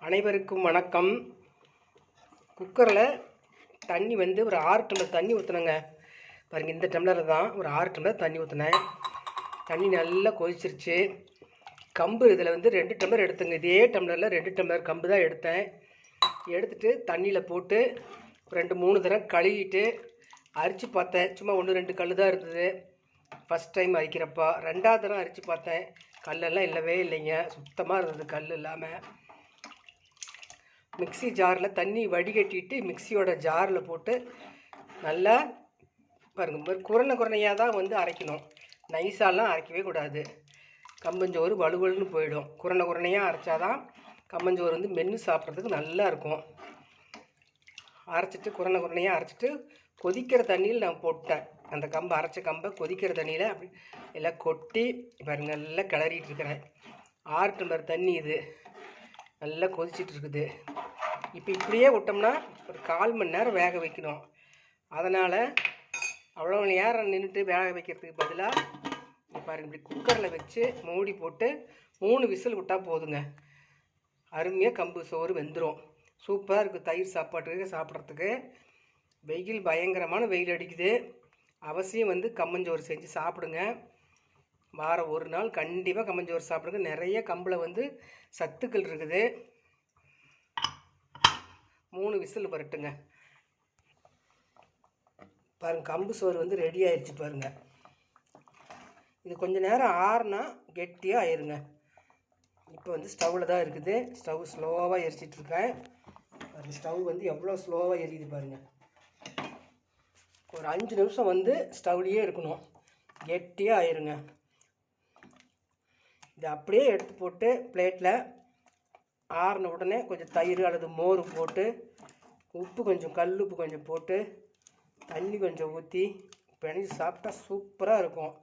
அனைவருக்கும் வணக்கம். குக்கரில் தண்ணி வந்து ஒரு 6 டம்ளர் தண்ணி ஊற்றினேங்க. பாருங்கள், இந்த டம்ளரில் தான் ஒரு 6 டம்ளர் தண்ணி ஊற்றினேன். தண்ணி நல்லா கொதிச்சிருச்சு. கம்பு இதில் வந்து 2 டம்ளர் எடுத்துங்க. இதே டம்ளரில் 2 டம்ளர் கம்பு தான் எடுத்தேன். எடுத்துகிட்டு தண்ணியில் போட்டு 2-3 தடவை கழுவிட்டு அரிச்சு பார்த்தேன். சும்மா 1-2 கல் தான் இருந்தது ஃபஸ்ட் டைம் அரிக்கிறப்போ. 2ஆவது தடவை அரிச்சு பார்த்தேன். கல்லெல்லாம் இல்லவே இல்லைங்க, சுத்தமாக இருந்தது கல் இல்லாமல். மிக்சி ஜாரில் தண்ணி வடிகட்டிட்டு மிக்சியோட ஜாரில் போட்டு நல்லா பாருங்கள், குறையாக தான் வந்து அரைக்கணும். நைஸாலாம் அரைக்கவே கூடாது. கம்பஞ்சோறு வலுவலுன்னு போயிடும். குறையாக அரைச்சாதான் கம்பஞ்சோறு வந்து மென்று சாப்பிட்றதுக்கு நல்லா இருக்கும். அரைச்சிட்டு குறையாக அரைச்சிட்டு கொதிக்கிற தண்ணியில் நான் போட்டேன். அந்த கம்பை அரைச்ச கம்பை கொதிக்கிற தண்ணியில் அப்படி எல்லாம் கொட்டி பாருங்கள், நல்லா கிளறிட்டு இருக்கிறேன். 6 டம்ளர் தண்ணி இது நல்லா கொதிச்சிட்டு இருக்குது. இப்போ இப்படியே விட்டோம்னா ஒரு 1/4 மணி நேரம் வேக வைக்கணும். அதனால் அவ்வளோ நேரம் நின்றுட்டு வேக வைக்கிறதுக்கு பதிலாக பாருங்கள், இப்படி குக்கரில் வச்சு மூடி போட்டு 3 விசில் விட்டால் போதுங்க. அருமையாக கம்பு சோறு வெந்துடும். சூப்பராக இருக்குது தயிர் சாப்பாட்டுக்கு சாப்பிட்றதுக்கு. வெயில் பயங்கரமான வெயில் அடிக்குது. அவசியம் வந்து கம்பஞ்சோறு செஞ்சு சாப்பிடுங்க. வாரம் ஒரு நாள் கண்டிப்பாக கம்பஞ்சோறு சாப்பிடுங்க. நிறைய கம்பில் வந்து சத்துக்கள் இருக்குது. 3 விசில் வரட்டுங்க. பாருங்கள், கம்பு சோறு வந்து ரெடி ஆயிடுச்சு பாருங்கள். இது கொஞ்சம் நேரம் ஆறுனா கெட்டியாக ஆயிருங்க. இப்போ வந்து ஸ்டவ்வில் தான் இருக்குது. ஸ்டவ் ஸ்லோவாக எரிச்சிட்ருக்கேன். பாருங்கள், ஸ்டவ் வந்து எவ்வளோ ஸ்லோவாக எரியுது பாருங்கள். ஒரு 5 நிமிஷம் வந்து ஸ்டவ்லேயே இருக்கணும். கெட்டியாக ஆயிருங்க. இதை அப்படியே எடுத்து போட்டு பிளேட்டில் ஆறின உடனே கொஞ்சம் தயிர் அல்லது மோர் போட்டு உப்பு கொஞ்சம் கல்லுப்பு கொஞ்சம் போட்டு தண்ணி கொஞ்சம் ஊற்றி பிணைஞ்சி சாப்பிட்டா சூப்பராக இருக்கும்.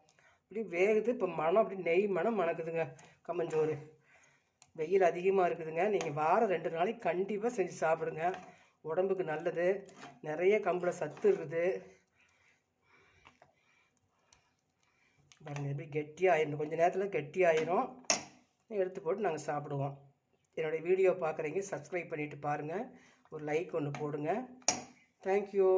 அப்படி வேகுது. இப்போ மனம் அப்படி நெய் மனம் மணக்குதுங்க கம்பஞ்சோறு. வெயில் அதிகமாக இருக்குதுங்க. நீங்கள் வாரம் 2 நாளைக்கு கண்டிப்பாக செஞ்சு சாப்பிடுங்க. உடம்புக்கு நல்லது. நிறைய கம்பில் சத்து இருக்குது. பாருங்கள், எப்படி கெட்டியாக ஆயிடும். கொஞ்சம் நேரத்தில் கெட்டியாயிரும். எடுத்து போட்டு நாங்கள் சாப்பிடுவோம். என்னுடைய வீடியோ பார்க்குறீங்க, சப்ஸ்கிரைப் பண்ணிவிட்டு பாருங்கள். ஒரு லைக் ஒன்று போடுங்க. தேங்க்யூ.